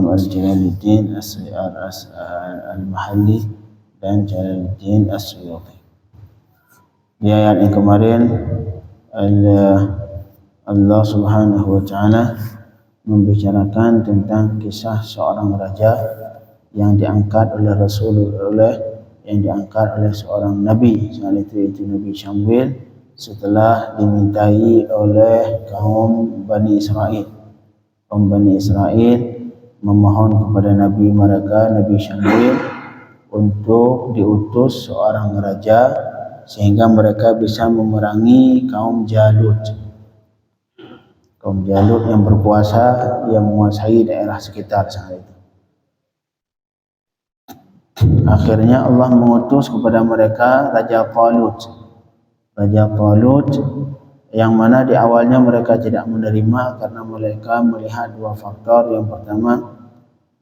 Imam Al-Jalaluddin Al-Mahalli dan Jalaluddin As-Suyuti. Di ayat yang kemarin Allah Subhanahu wa taala membicarakan tentang kisah seorang raja yang diangkat oleh seorang nabi, yaitu Nabi Syamwil, setelah dimintai oleh kaum Bani Israel. Kaum Bani Israel memohon kepada nabi mereka, Nabi Syamwil, untuk diutus seorang raja sehingga mereka bisa memerangi kaum Jalut. Kaum Jalut yang berkuasa, yang menguasai daerah sekitar saat itu. Akhirnya Allah mengutus kepada mereka Raja Talut. Raja Talut yang mana di awalnya mereka tidak menerima karena mereka melihat dua faktor. Yang pertama,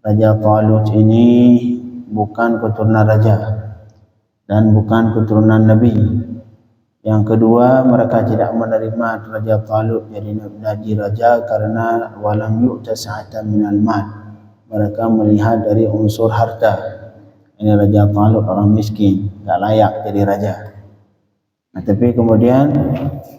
Raja Talut ini bukan keturunan raja dan bukan keturunan nabi. Yang kedua, mereka tidak menerima Raja Talut jadi raja karena walam yu'ta sa'atan minal mal. Mereka melihat dari unsur harta. Ini Raja Talut orang miskin, tak layak jadi raja. Nah, tapi kemudian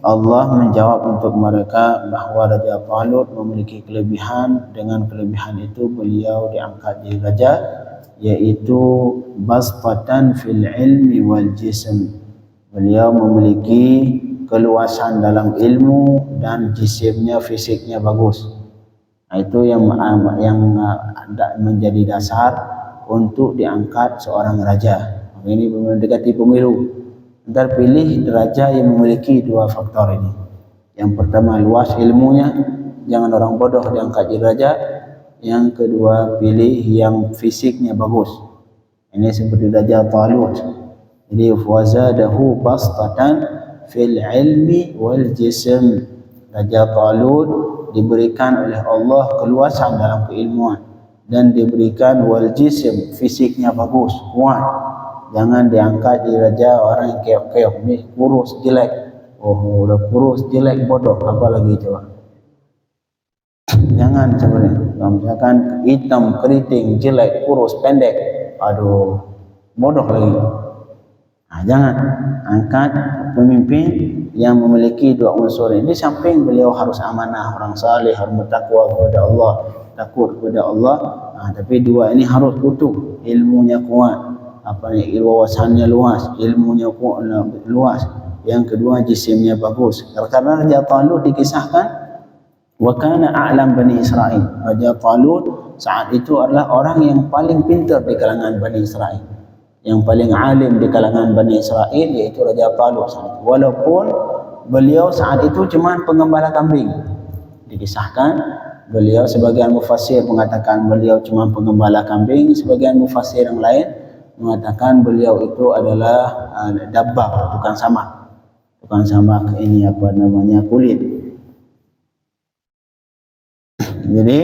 Allah menjawab untuk mereka bahwa Raja Talut memiliki kelebihan. Dengan kelebihan itu beliau diangkat jadi raja, yaitu bastatan fil ilmi wal jism. Beliau memiliki keluasan dalam ilmu dan jisimnya, fisiknya bagus. Nah, itu yang menjadi dasar untuk diangkat seorang raja. Ini mendekati pemilu. Ntar pilih raja yang memiliki dua faktor ini. Yang pertama, luas ilmunya, jangan orang bodoh diangkat jadi raja. Yang kedua, pilih yang fisiknya bagus. Ini seperti Raja Talut. Jadi wazadahu bastatan fil ilmi wal jism. Raja Talut diberikan oleh Allah keluasan dalam keilmuan dan diberikan wal jism, fisiknya bagus, kuat. Jangan diangkat jadi raja orang yang keok-keok, ni kurus jelek. Oh, udah kurus jelek bodoh, apa lagi coba? Jangan sebenarnya. Kalau misalkan hitam, keriting, jelek, kurus, pendek, aduh, bodoh lagi. Nah, jangan. Angkat pemimpin yang memiliki dua unsur ini. Di samping beliau harus amanah, orang saleh, harus bertakwa kepada Allah, takut kepada Allah. Nah, tapi dua ini harus utuh, ilmunya kuat, wawasannya luas, ilmunya kuat, luas. Yang kedua, jisimnya bagus. Karena Raja Talut dikisahkan wa kana a'lam Bani Israel. Raja Talut saat itu adalah orang yang paling pintar di kalangan Bani Israel, yang paling alim di kalangan Bani Israel, yaitu Raja Talut. Walaupun beliau saat itu cuma pengembala kambing. Dikisahkan beliau, sebagian mufassir mengatakan beliau cuma pengembala kambing, sebagian mufassir yang lain mengatakan beliau itu adalah dabbah, tukang samak ini kulit. Jadi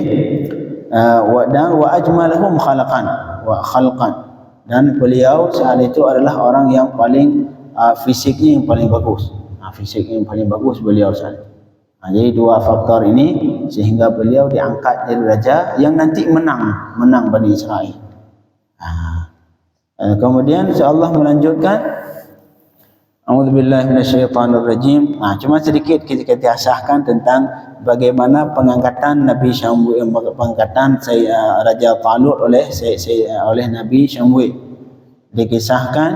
wa ajmalahum khalaqan dan beliau saat itu adalah orang yang paling fisiknya yang paling bagus. Fisiknya yang paling bagus beliau saat itu. Jadi dua faktor ini sehingga beliau diangkat jadi raja yang nanti menang Bani Israel. Kemudian Allah melanjutkan, a'udzubillahi minasyaitonirrajim. Cuma sedikit kita kisahkan tentang bagaimana pengangkatan Nabi Syamwil, pengangkatan Raja Talut oleh Nabi Syamwil. Dikisahkan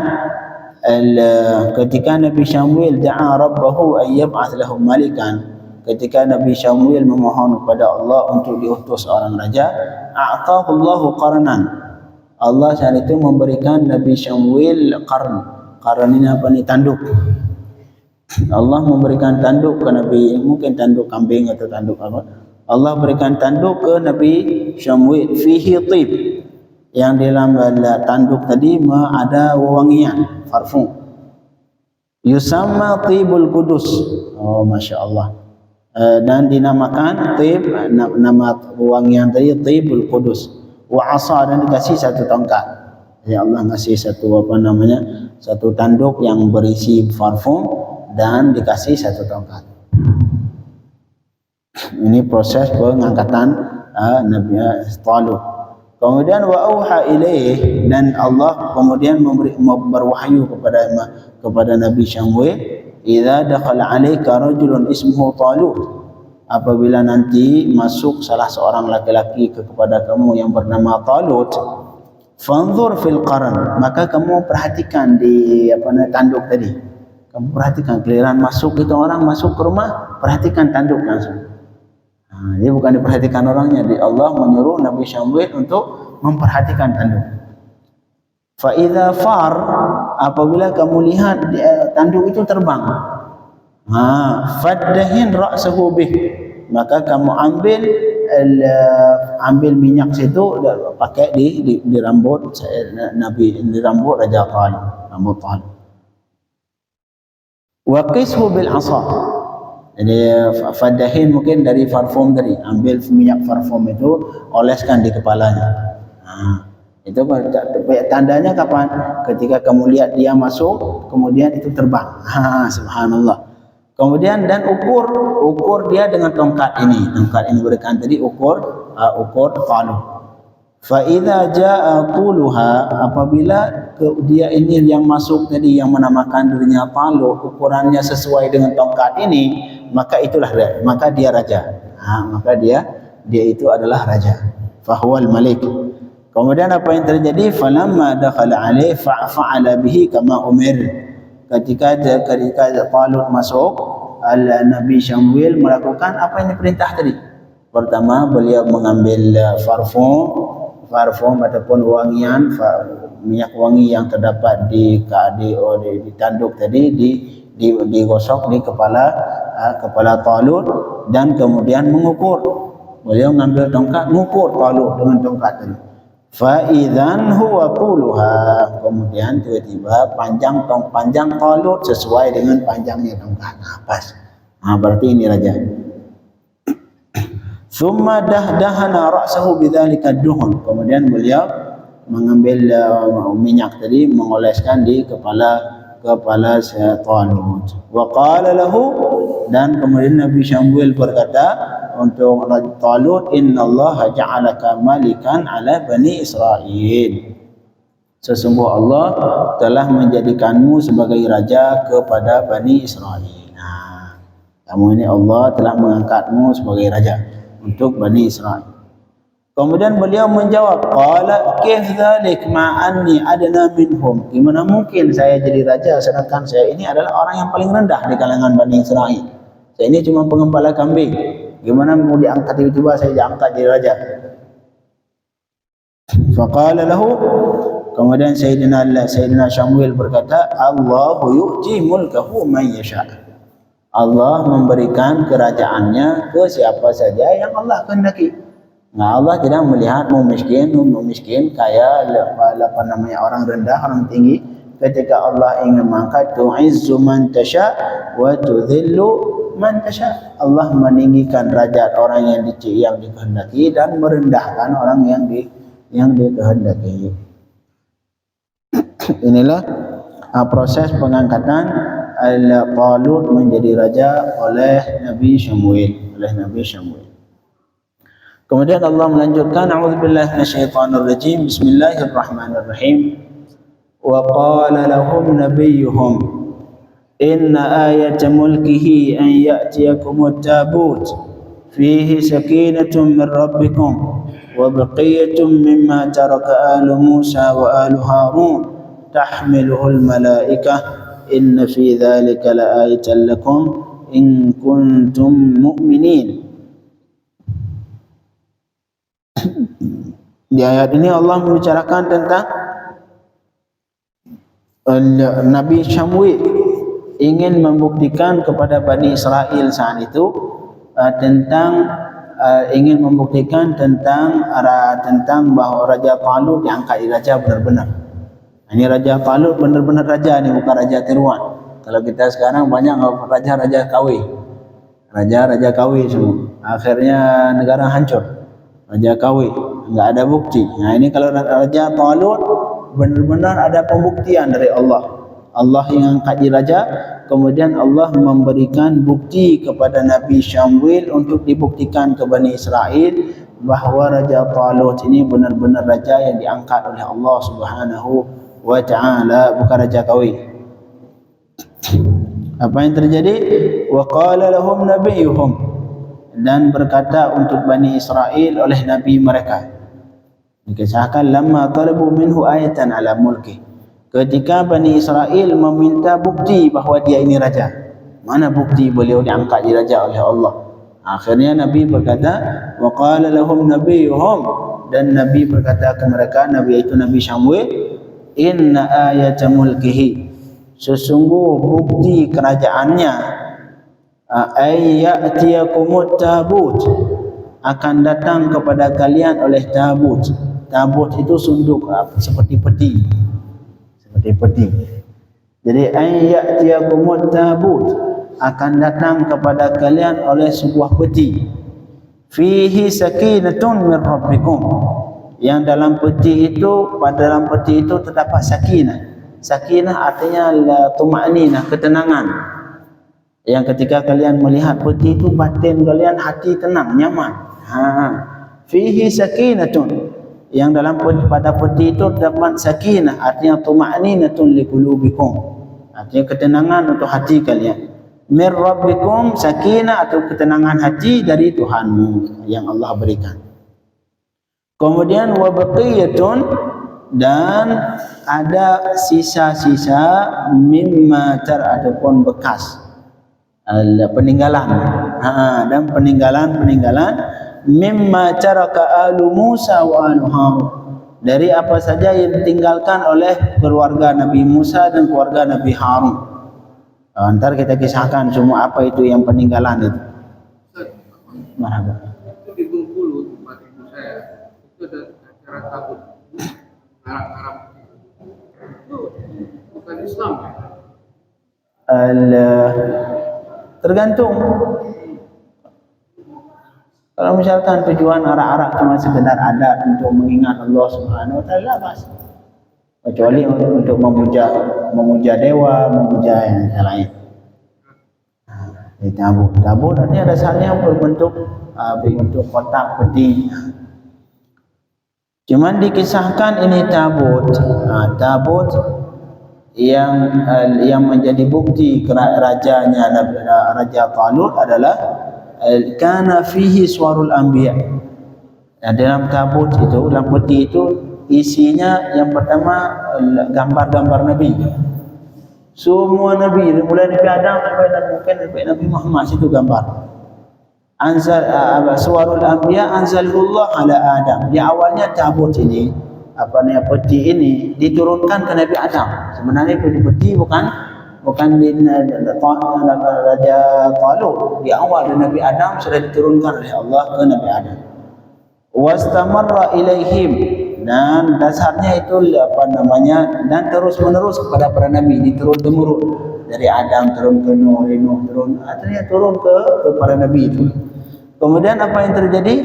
ketika Nabi Syamwil da'a rabbahu an yab'ath lahum malikan. Ketika Nabi Syamwil memohon kepada Allah untuk diutus seorang raja, a'tahu Allahu qarnan. Allah saat itu memberikan Nabi Syamwil qarn. Qarn ini apa nih? Tanduk. Allah memberikan tanduk ke Nabi, mungkin tanduk kambing atau tanduk apa. Allah berikan tanduk ke Nabi Syamwil, fihi tib. Yang di dalam tanduk tadi ada wewangian, parfum. Yusamma tibul qudus. Oh, Masya Allah. Dan dinamakan tib, nama wewangian tadi tibul qudus. Wa asa, dan dikasih satu tongkat. Ya Allah ngasih satu tanduk yang berisi parfum dan dikasih satu tongkat. Ini proses pengangkatan Nabi Talut. Kemudian wa auha ilaih, dan Allah kemudian berwahyu kepada Nabi Syamwil, idza dakhala alayka rajulun ismuhu Talut, apabila nanti masuk salah seorang laki-laki kepada kamu yang bernama Talut, fanzur fil qaran, maka kamu perhatikan di tanduk tadi. Kamu perhatikan giliran masuk itu, orang masuk ke rumah, perhatikan tanduk langsung. Dia bukan diperhatikan orangnya, Allah menyuruh Nabi Syamwil untuk memperhatikan tanduk. Fa idza far, apabila kamu lihat tanduk itu terbang, faddahin ra'sahu bih, maka kamu ambil minyak situ, pakai di rambut Nabi, di rambut Raja Talut, rambut Talut. Wa qishu bil 'asa. Jadi fadahin mungkin dari parfum tadi, ambil minyak parfum itu, oleskan di kepalanya. Itu tandanya kapan? Ketika kamu lihat dia masuk, kemudian itu terbang. Subhanallah. Kemudian dan ukur dia dengan tongkat ini berikan tadi, ukur Talut. Fa idza jaa tuluha, apabila dia ini yang masuk tadi, yang menamakan dirinya Talut, ukurannya sesuai dengan tongkat ini, maka dia raja. Maka dia itu adalah raja. Fahuwal malik. Kemudian apa yang terjadi? Falamma dakhala alaihi fa'ala bihi kama umir. Ketika Talut masuk, Nabi Syamwil melakukan apa yang diperintah tadi. Pertama, beliau mengambil parfum ataupun wangian, minyak wangi yang terdapat di tanduk tadi, digosok di kepala Talut, dan kemudian mengukur. Beliau mengambil tongkat, mengukur Talut dengan tongkat tadi. Fa idzan huwa quluha, kemudian tiba-tiba panjang Talut sesuai dengan panjangnya tongkat. Pas. Berarti ini raja. Summa dahdahana ra'sahu bidzalika duhun, kemudian beliau mengambil minyak tadi, mengoleskan di kepala Talut. Wa qala lahu, dan kemudian Nabi Syamwil berkata untuk Talut, innallaha ja'alaka malikan ala bani Israil, sesungguh Allah telah menjadikanmu sebagai raja kepada Bani Israil. Kamu ini Allah telah mengangkatmu sebagai raja untuk Bani Israel. Kemudian beliau menjawab, qala kaif dzalik ma anni adna minhum, gimana mungkin saya jadi raja sedangkan saya ini adalah orang yang paling rendah di kalangan Bani Israel. Saya ini cuma pengembala kambing, gimana mau diangkat tiba-tiba saya diangkat jadi raja? Faqala lahu, kemudian Sayyidina Syamwil berkata, Allahu yu'ti mulkahu man yasha, Allah memberikan kerajaannya ke siapa saja yang Allah kehendaki. Allah tidak melihat mau miskin, kaya, orang rendah, orang tinggi. Ketika Allah ingin mengangkat, tu'izzu man tasha wa tudhillu man tasha, Allah meninggikan derajat orang yang dikehendaki dan merendahkan orang yang dikehendaki. Inilah proses pengangkatan Talut menjadi raja oleh Nabi Syamwil. Kemudian Allah melanjutkan, a'udzubillahi minasyaitonir rajim, bismillahirrahmanirrahim. Wa qala lahum nabiyyuhum inna ayata mulkihi an ya'tiyakumut tabut fihi sakinatun min rabbikum wa baqiyatun mimma taraka alu Musa wa alu Harun tahmiluhul malaikah inna fi dzalika laayatan lakum in kuntum mu'minin. Di ayat ini Allah membicarakan tentang Nabi Syamwil ingin membuktikan kepada Bani Israel saat itu ingin membuktikan tentang bahawa Raja Talut diangkat raja benar-benar. Ini Raja Talut benar-benar raja, ini bukan raja tiruan. Kalau kita sekarang banyak raja KW, raja KW semua. Akhirnya negara hancur. Raja KW, enggak ada bukti. Nah ini kalau Raja Talut benar-benar ada pembuktian dari Allah. Allah yang angkat jadi raja, kemudian Allah memberikan bukti kepada Nabi Syamwil untuk dibuktikan ke Bani Israel bahawa Raja Talut ini benar-benar raja yang diangkat oleh Allah Subhanahu wa Ta'ala, bukan raja kawi. Apa yang terjadi? Wa qala lahum nabiyuhum, dan berkata untuk Bani Israel oleh nabi mereka. Dikisahkan lamma talabu minhu ayatan ala mulki, ketika Bani Israel meminta bukti bahawa dia ini raja. Mana bukti beliau diangkat jadi raja oleh Allah? Akhirnya Nabi berkata, wa qala lahum nabiyuhum, dan Nabi berkata ke mereka, Nabi itu Nabi Syamwil, inna ayata mulkihi, sesungguh bukti kerajaannya, ayyatiyakumut tabut, akan datang kepada kalian oleh tabut. Tabut itu sunduk seperti peti, seperti peti. Jadi ayyatiyakumut tabut, akan datang kepada kalian oleh sebuah peti, fihi sakinatun min rabbikum, yang dalam peti itu, pada dalam peti itu terdapat sakinah. Sakinah artinya tuma'ninah, ketenangan, yang ketika kalian melihat peti itu, batin kalian, hati tenang, nyaman. Fihi sakinatun, yang dalam pada peti itu terdapat sakinah, artinya tuma'ninatun liqulubikum, artinya ketenangan untuk hati kalian. Min rabbikum, sakinah atau ketenangan hati dari Tuhanmu yang Allah berikan. Kemudian wa baqiyatun, dan ada sisa-sisa mimma ataupun bekas peninggalan, dan peninggalan mimma taraka alu Musa wa alu Harun, dari apa saja yang ditinggalkan oleh keluarga Nabi Musa dan keluarga Nabi Harun. Ntar kita kisahkan semua apa itu yang peninggalan itu. Marhaba. Itu di Bengkulu tempat ibu saya, itu ada acara tabut Arab. Itu bukan Islam ya? Tergantung. Kalau misalkan tujuan arak-arak cuma sekedar adat untuk mengingat Allah Subhanahu wa Ta'ala, pas. Kecuali untuk memuja dewa, memuja yang lain. Tabut artinya dasarnya berbentuk kotak peti. Cuman dikisahkan ini tabut yang menjadi bukti rajanya Raja Talut adalah kana fihi suwarul anbiya. Dalam tabut itu, dalam peti itu, isinya yang pertama gambar-gambar Nabi. Semua Nabi, mulai Nabi Adam sampai Nabi Muhammad, situ gambar. Suwarul anbiya anzalullah ala Adam. Di awalnya tabut ini, peti ini diturunkan ke Nabi Adam. Sebenarnya peti bukan di Raja Talut. Di awal Nabi Adam sudah diturunkan oleh Allah ke Nabi Adam. Wastamarra ilaihim, dan dasarnya itu dan terus menerus kepada para nabi, diturun temurun dari Adam turun ke Nuh turun, artinya turun ke para nabi itu. Kemudian apa yang terjadi?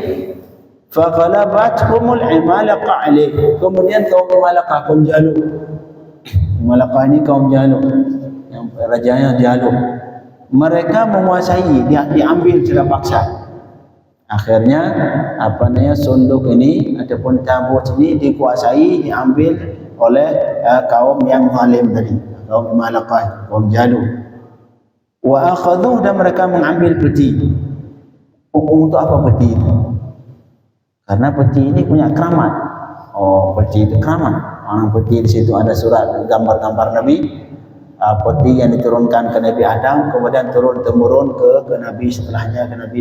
Faqalabathumul imalaqa alaih, kemudian kaum Imalaqah, kaum Jalut. Imalaqah ini kaum Jalut, yang rajanya Jalut, mereka menguasai, diambil secara paksa. Akhirnya sunduk ini ataupun tabut ini dikuasai, diambil oleh kaum yang zalim tadi, kaum Imalaqah, kaum Jalut. Wa akhadhuh, dan mereka mengambil peti. Untuk apa peti itu? Karena peti ini punya keramat. Peti itu keramat. Peti di situ ada surat gambar-gambar Nabi. Peti yang diturunkan ke Nabi Adam, kemudian turun temurun ke Nabi setelahnya, ke Nabi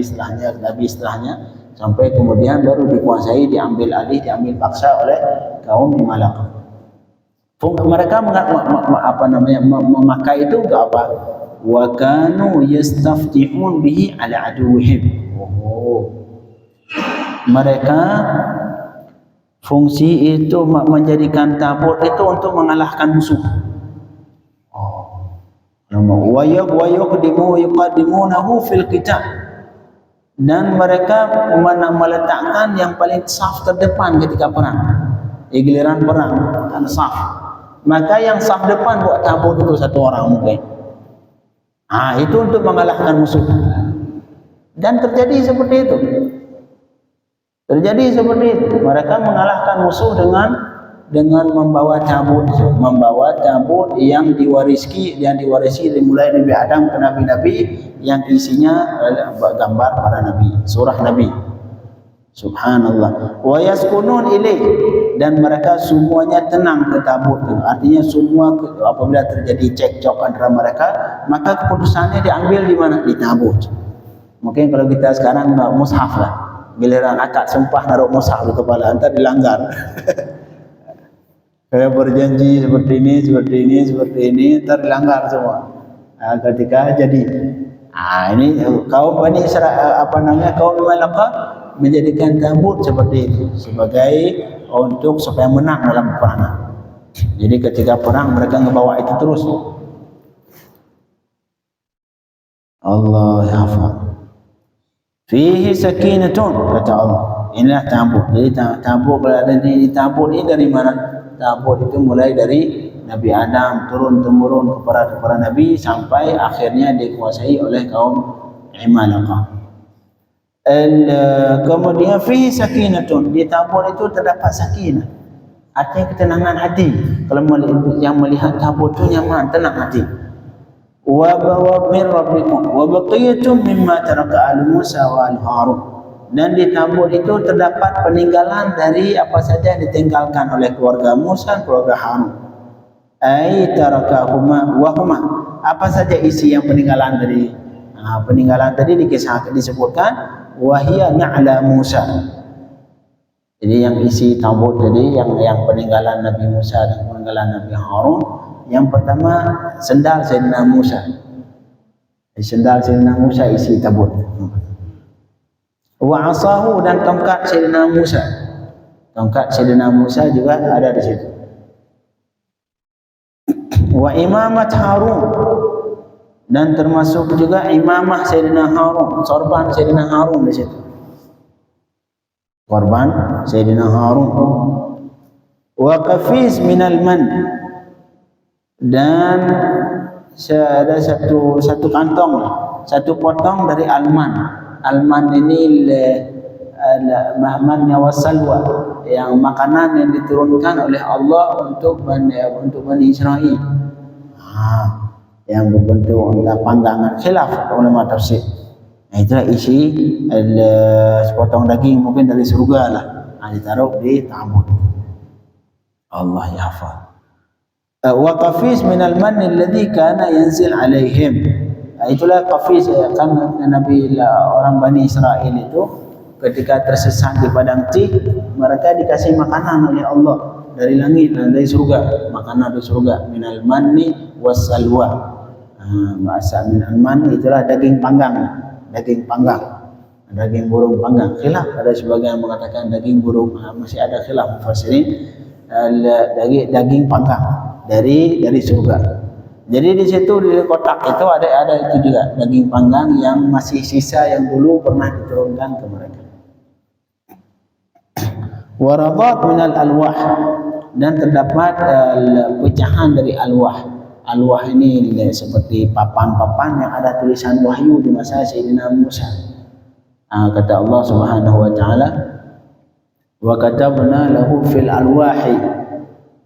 setelahnya, sampai kemudian baru dikuasai, diambil alih, diambil paksa oleh kaum Imalaqah. Mereka memakai itu untuk apa? Wa kanu yastaftihun bihi ala aduwwihim. Mereka fungsi itu menjadikan tabut itu untuk mengalahkan musuh. Wa yuqaddimunahu fil qital, dan mereka meletakkan yang paling saf terdepan ketika perang. Giliran perang kan saf, maka yang saf depan buat tabut itu satu orang mungkin. Itu untuk mengalahkan musuh. Dan terjadi seperti itu. Terjadi seperti itu. Mereka mengalahkan musuh dengan membawa tabut yang diwarisi dimulai Nabi Adam ke nabi-nabi yang isinya gambar para nabi, surah nabi. Subhanallah. Wa yaskunun ilaih, dan mereka semuanya tenang ke tabut. Artinya semua apabila terjadi cekcok antara mereka, maka keputusannya diambil di mana? Di tabut. Mungkin kalau kita sekarang mushaf lah, giliran akad sumpah naruh mushaf di kepala, antar dilanggar. Kayak berjanji seperti ini, ntar dilanggar semua. Nah, ketika jadi, ini kaum Bani Israil, kaum Malaka menjadikan tabut seperti itu sebagai untuk supaya menang dalam peperangan. Jadi ketika perang mereka ngebawa itu terus. Allah hafal. Fihi sakinatun, kata Allah. Inilah tabut. Jadi tabut berada di tabut ini dari mana? Tabut itu mulai dari Nabi Adam turun temurun kepada para nabi sampai akhirnya dikuasai oleh kaum Imalaqah. Kemudian fihi sakinatun, di tabut itu terdapat sakinah, artinya ketenangan hati. Kalau yang melihat tabut itu nyaman, tenang hati. Wa bawa min rabbikum wa baqiyatun mimma taraka al Musa wa al Harun, dan di tabut itu terdapat peninggalan dari apa saja yang ditinggalkan oleh keluarga Musa dan keluarga Harun. Ai tarakahuma wa huma, apa saja isi yang peninggalan dari peninggalan tadi dikisahkan, disebutkan wahia na'la Musa. Jadi yang isi tabut tadi yang peninggalan Nabi Musa dan peninggalan Nabi Harun, yang pertama sendal Sayyidina Musa. Sendal Sayyidina Musa isi tabut. Wa asahu, dan tongkat Sayyidina Musa. Tongkat Sayyidina Musa juga ada di situ. Wa imamat Harun, dan termasuk juga imamah Sayyidina Harun, sorban Sayyidina Harun di situ. Korban Sayyidina Harun. Wa qafiz minal man, dan ada satu kantong, satu potong dari alman. Alman ini mahmannya wasalwa, yang makanan yang diturunkan oleh Allah untuk Bani Israel. Yang berbentuk panggangan, khilaf ulama tafsir. Itulah isi sepotong daging mungkin dari surga lah, ditaruh di tabut. Allah ya hafal. Wa qafiz minal man alladhi kana yanzil alaihim. Itulah qafiz, kan Nabi orang Bani Israel itu ketika tersesat di padang Tik, mereka dikasih makanan oleh Allah dari langit dan dari surga, makanan dari surga, minal manni wassalwa. Bahasa minal man itulah daging panggang, daging burung panggang. Khilaf, ada sebagian mengatakan daging burung, masih ada khilaf mufassirin, daging panggang dari surga. Jadi di situ di kotak itu ada itu juga daging panggang yang masih sisa yang dulu pernah diturunkan ke mereka. Waradat minal alwah, dan terdapat pecahan dari alwah. Alwah ini seperti papan-papan yang ada tulisan wahyu di masa Sayyidina Musa. Kata Allah Subhanahu wa taala, wa katabna lahu fil alwahi,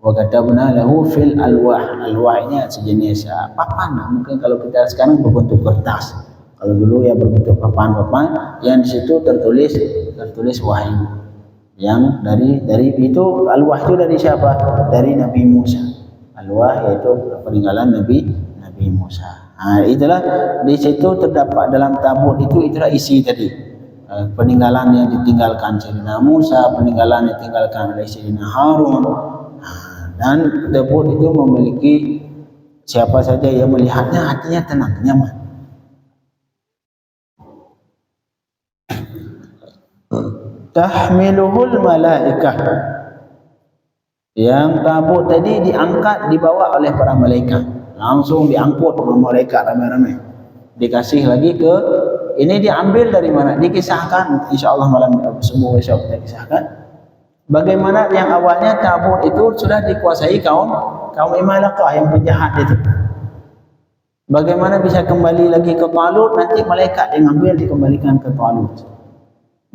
wa katabna lahu fil alwah. Alwah ini sejenis papan, mungkin kalau kita sekarang berbentuk kertas. Kalau dulu ya berbentuk papan-papan yang di situ tertulis wahyu. Yang dari itu, alwah itu dari siapa? Dari Nabi Musa. Alwah yaitu peninggalan Nabi Musa. Itulah di situ terdapat dalam tabut itu, itulah isi tadi. Peninggalan yang ditinggalkan Sayyidina Musa, peninggalan yang ditinggalkan oleh Sayyidina Harun. Dan tabut itu memiliki, siapa saja yang melihatnya hatinya tenang, nyaman. Tahmiluhul malaikah, yang tabut tadi diangkat, dibawa oleh para malaikat, langsung diangkut oleh malaikat ramai-ramai, dikasih lagi ke, ini diambil dari mana? Dikisahkan, insyaallah malam subuh besok kita kisahkan bagaimana yang awalnya tabut itu sudah dikuasai kaum Imalaqah yang penjahat itu. Bagaimana bisa kembali lagi ke Talut? Nanti malaikat yang ambil dikembalikan ke Talut.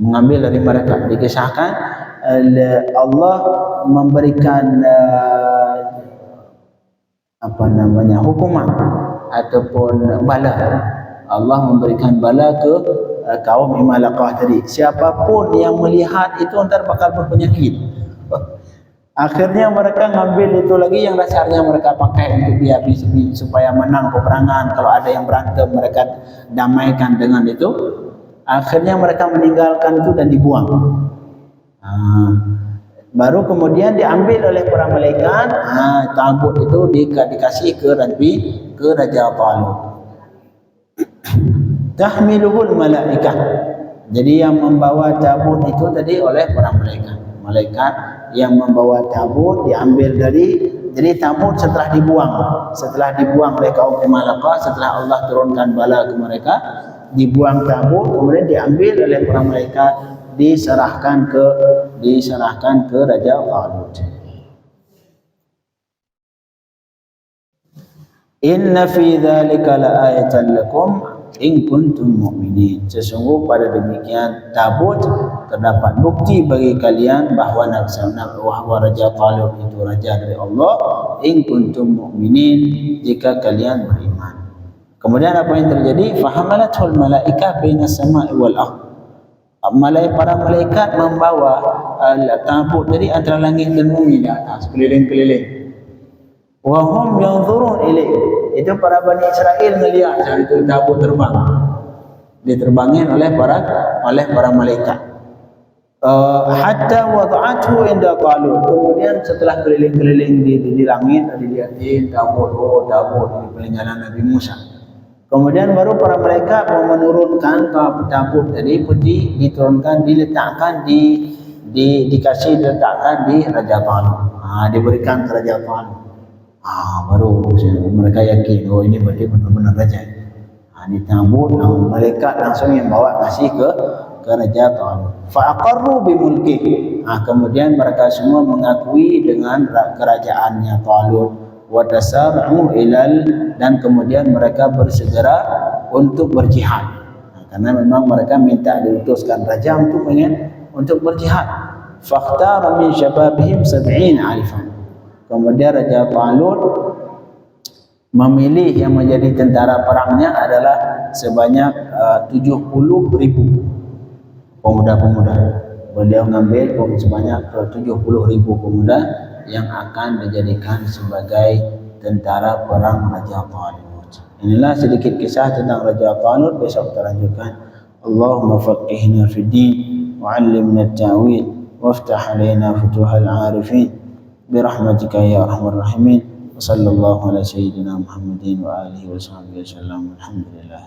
mengambil dari mereka. Dikisahkan Allah memberikan hukuman ataupun bala. Allah memberikan bala ke kaum Imalaqah tadi. Siapapun yang melihat itu ntar bakal berpenyakit. Akhirnya mereka ngambil itu lagi yang dasarnya mereka pakai untuk dihabisi supaya menang peperangan. Kalau ada yang berantem mereka damaikan dengan itu. Akhirnya mereka meninggalkan itu dan dibuang. Baru kemudian diambil oleh para malaikat. Tabut itu dikasih ke Raja Talut. Tahmiluhul malaikah. Jadi yang membawa tabut itu tadi oleh para malaikat. Malaikat yang membawa tabut diambil jadi tabut setelah dibuang oleh kaum Imalaqah, setelah Allah turunkan bala ke mereka, dibuang tabut, kemudian diambil oleh para malaikat, diserahkan ke Raja Talut. Inna fi dzalika laayatan lakum in kuntum mu'minin. Sesungguh pada demikian tabut terdapat bukti bagi kalian bahawa Raja Talut itu raja dari Allah, in kuntum mu'minin, jika kalian beriman. Kemudian apa yang terjadi? Fahamalatul malaikah baina samai wal ardh. Para malaikat membawa tabut dari antara langit dan bumi di atas, keliling-keliling. Wa hum yanzurun ilaihi. Itu para Bani Israel melihat itu tabut terbang. Diterbangin oleh para malaikat. Hatta wada'athu inda Talut. Kemudian setelah keliling-keliling di langit, dilihatin tabut di peninggalan Nabi Musa. Kemudian baru para malaikat menurunkan tabut tadi putih, diturunkan, diletakkan dikasih diletakkan di Raja Talut. Diberikan ke Raja Talut. Baru mereka yakin, oh ini berarti benar-benar raja. Ditabut, malaikat langsung yang bawa kasih ke Raja Talut. Fa'aqarru bimulkihi. Kemudian mereka semua mengakui dengan kerajaannya Talut. Wa tasar'u dan kemudian mereka bersegera untuk berjihad. Karena memang mereka minta diutuskan raja untuk berjihad. Fakhtara min syababihim 70,000. Kemudian Raja Talut memilih yang menjadi tentara perangnya adalah sebanyak 70,000 pemuda-pemuda. Beliau mengambil sebanyak 70,000 pemuda yang akan dijadikan sebagai tentara perang Raja Talut. Inilah sedikit kisah tentang Raja Talut. Besok kita lanjutkan. Allahumma faqihna fid din wa 'allimna at-ta'wil waftah 'alaina futuhal 'arifin برحمتك يا أرحم الراحمين وصلى الله على سيدنا محمد وآله وصحبه وسلم. الحمد لله.